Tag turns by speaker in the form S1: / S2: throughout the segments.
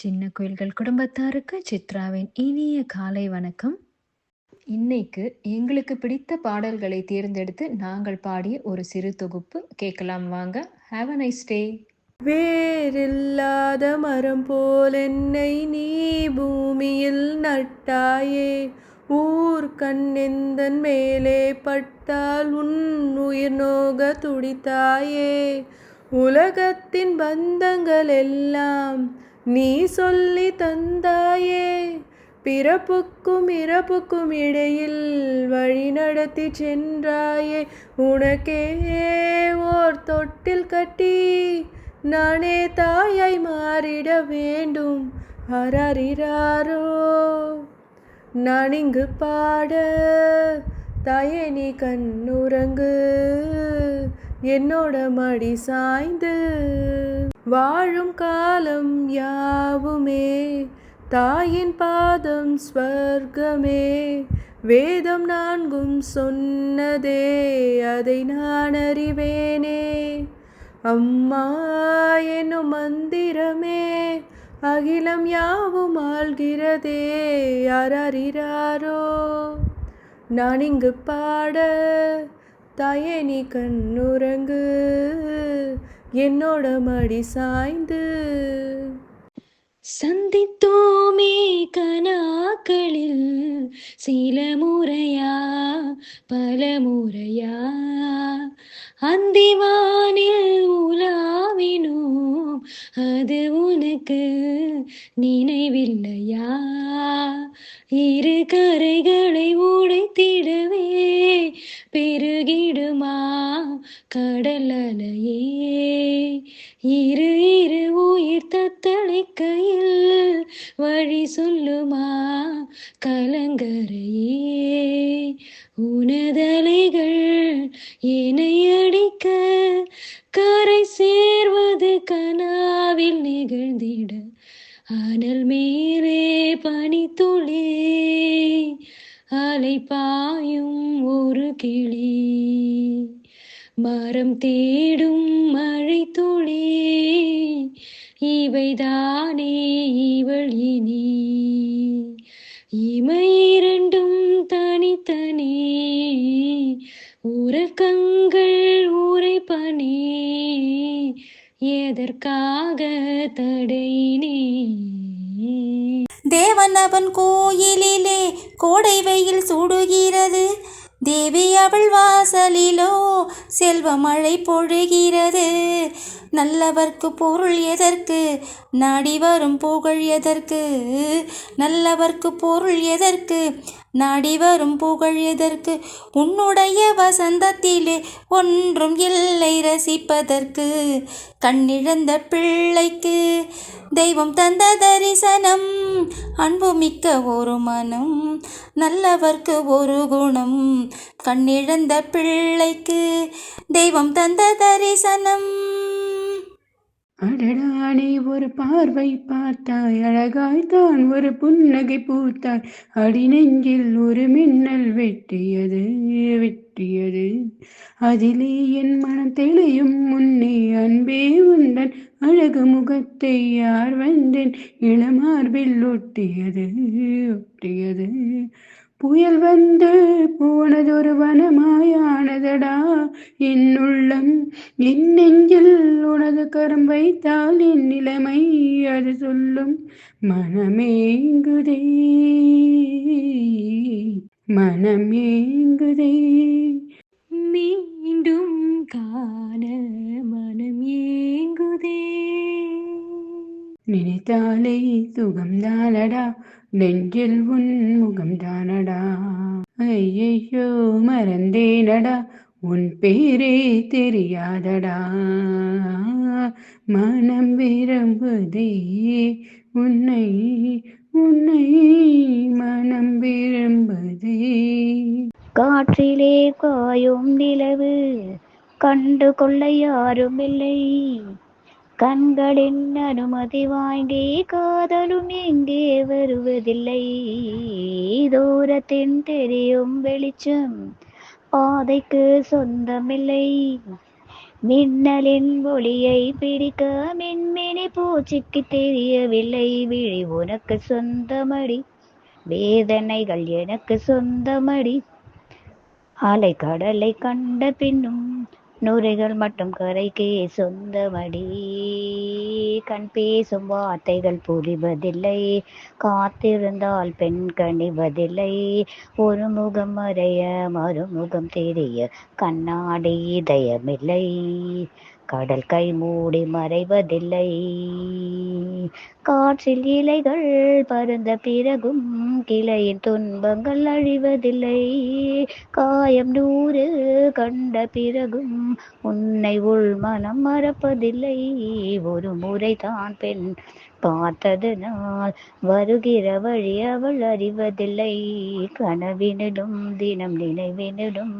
S1: சின்ன கோயில்கள் குடும்பத்தாருக்கு சித்ராவின் இனிய காலை வணக்கம். இன்னைக்கு எங்களுக்கு பிடித்த பாடல்களை தேர்ந்தெடுத்து நாங்கள் பாடிய ஒரு சிறு தொகுப்பு கேட்கலாம் வாங்க. Have a nice day.
S2: வேறில்லாத மரம் போல் என்னை நீ பூமியில் நட்டாயே. ஊர் கண்ணெந்தன் மேலே பட்டால் உன் உயிர் நோக துடித்தாயே. உலகத்தின் பந்தங்கள் எல்லாம் நீ சொல்லி தந்தாயே. பிறப்புக்கும் இறப்புக்கும் இடையில் வழி நடத்தி சென்றாயே. உனக்கே ஓர் தொட்டில் கட்டி நானே தாயாய் மாறிட வேண்டும். அரறிறாரோ நான் இங்கு பாட, தாயே நீ கண்ணுறங்கு, என்னோட மடி சாய்ந்து. வாழும் காலம் யாவுமே தாயின் பாதம் ஸ்வர்க்கமே. வேதம் நான்கும் சொன்னதே அதை நான் அறிவேனே. அம்மா என்னும் மந்திரமே அகிலம் யாவும் ஆள்கிறதே. யாரறிறாரோ நான் இங்கு பாட, தாயே நீ கண்ணுறங்கு, என்னோட மடி சாய்ந்து.
S1: சந்தித்தோமே கனாக்களில் சில முறையா பல முறையா. அந்திவானில் உலாவினோம், அது உனக்கு நினைவில்லையா? இரு கரைகளை உடைத்திடவே பெருகிடுமா கடல் அலையே. இரு இரு உயிர் தத்தளிக்கையில் வழி சொல்லுமா கலங்கரையே. உனதலைகள் என்னை அடிக்க கரை சேர்வது கனாவில் நிகழ்ந்திட. அனல் மேலே பனித்துளி அலை பாயும் ஒரு கிளி. மரம் தேடும் மழை துளி இவைதானே இவள் இனி. இமை இரண்டும் தனித்தனி உறக்கங்கள் உரை பனி. எதற்காக தடையினே?
S3: தேவன் அவன் கோயிலிலே கோடை வெயில் சுடுகிறது. தேவி அவள் வாசலிலோ செல்வ மழை பொழிகிறது. நல்லவர்க்கு பொருள் எதற்கு, நாடி வரும் புகழ் எதற்கு? நல்லவர்க்கு பொருள் எதற்கு, நாடி வரும் புகழ் எதற்கு? உன்னுடைய வசந்தத்திலே ஒன்றும் இல்லை ரசிப்பதற்கு. கண்ணிழந்த பிள்ளைக்கு தெய்வம் தந்த தரிசனம். அன்பு மிக்க ஒரு மனம், நல்லவர்க்கு ஒரு குணம். கண்ணிழந்த பிள்ளைக்கு தெய்வம் தந்த தரிசனம்.
S4: அடடா நீ ஒரு பார்வை பார்த்தாய், அழகாய்த்தான் ஒரு புன்னகை பூத்தாய். அடி நெஞ்சில் ஒரு மின்னல் வெட்டியது வெட்டியது. அதிலே என் மனம் தெளியும் முன்னே அன்பே உந்தன் அழகு முகத்தை யார் வந்தேன் இளமார்பில் ஒட்டியது ஒட்டியது. புயல் வந்து போனதொரு வனமாயானதடா என் உள்ளம். என் நெஞ்சில் உனது கரம் வைத்தால் என் நிலைமை அது சொல்லும். மனமேங்குதே மனமேங்குதே.
S1: மீண்டும் காண மனம் ஏங்குதே.
S4: நினைத்தாலே சுகம்தானடா, நெஞ்சில் உன் முகம்தானடா. ஐயையோ மறந்தேனடா, உன் பேரே தெரியாதடா. மனம் விரும்புதே உன்னை உன்னை, மனம் விரும்புதே.
S5: காற்றிலே காயும் நிலவு கண்டு கொள்ள யாரும் இல்லை. கண்களின் அனுமதி வாங்கி காதலும் எங்கே வருவதில்லை. தூரத்தின் தெரியும் வெளிச்சம் பாதைக்கு சொந்தமில்லை. மின்னலின் ஒளியை பிடிக்க மின்மினி பூச்சிக்கு தெரியவில்லை, விழி உனக்கு சொந்தமடி, வேதனைகள் எனக்கு சொந்தமடி. அலை கடலை கண்ட பின்னும் நுரைகள் மட்டும் கரைக்கே சொந்தமடி. கண் பேசும் வார்த்தைகள் புரிவதில்லை, காத்திருந்தால் பெண் கனிவதில்லை. ஒரு முகம் மறைய மறுமுகம் தெரிய கண்ணாடி இதயமில்லை, கடல் கை மூடி மறைவதில்லை. காற்றில் இலைகள் பறந்த பிறகும் கிளையின் துன்பங்கள் அழிவதில்லை, காயம் 100 கண்ட பிறகும் உன்னை உள் மனம் மறப்பதில்லை. ஒரு முறைதான் பெண் பார்த்ததனால் வருகிற வழி அவள் அறிவதில்லை, கனவினிலும் தினம் நினைவினிலும்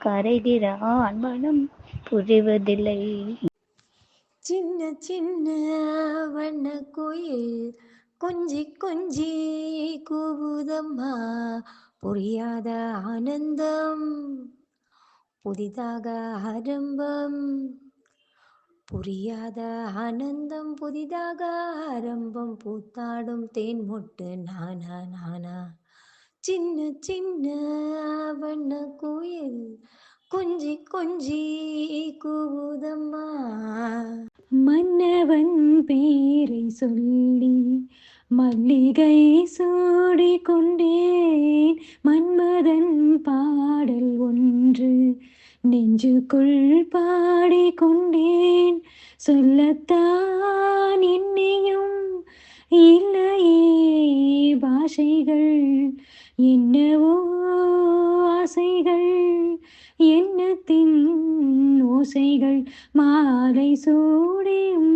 S5: கரைகிற ஆண் மனம் புரிவதில்லை.
S6: சின்ன சின்ன வண்ண கோயில் கொஞ்சி கொஞ்சி கூவுதம்மா, புரியாத ஆனந்தம் புதிதாக ஆரம்பம், புரியாத ஆனந்தம் புதிதாக ஆரம்பம், பூத்தாடும் தேன் மொட்டு நானா நானா. சின்ன சின்ன வண்ண கோயில் கொஞ்சி கொஞ்சி கூவுதம்மா.
S1: மன்னவன் பேரை சொல்லி மல்லிகை சூடி கொண்டேன், மன்மதன் பாடல் ஒன்று நெஞ்சுக்குள் பாடிக்கொண்டேன். சொல்லத்தான் என்னையும் இல்லையே பாஷைகள், என்னவோ ஆசைகள், எண்ணத்தின் ஓசைகள். மாலை சூடியும்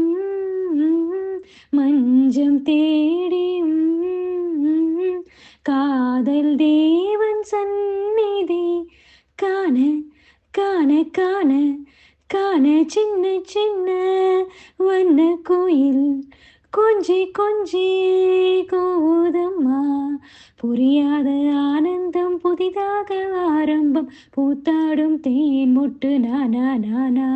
S1: மஞ்சம் தேடியும் காதல் தேவன் சந்நிதி காண காண காண காண. சின்ன சின்ன வண்ண கோயில் கொஞ்சி கொஞ்சி கூதம்மா, புரியாத ஆனந்தம் புதிதாக ஆரம்பம், பூத்தாடும் தேன் மொட்டு நானா நானா.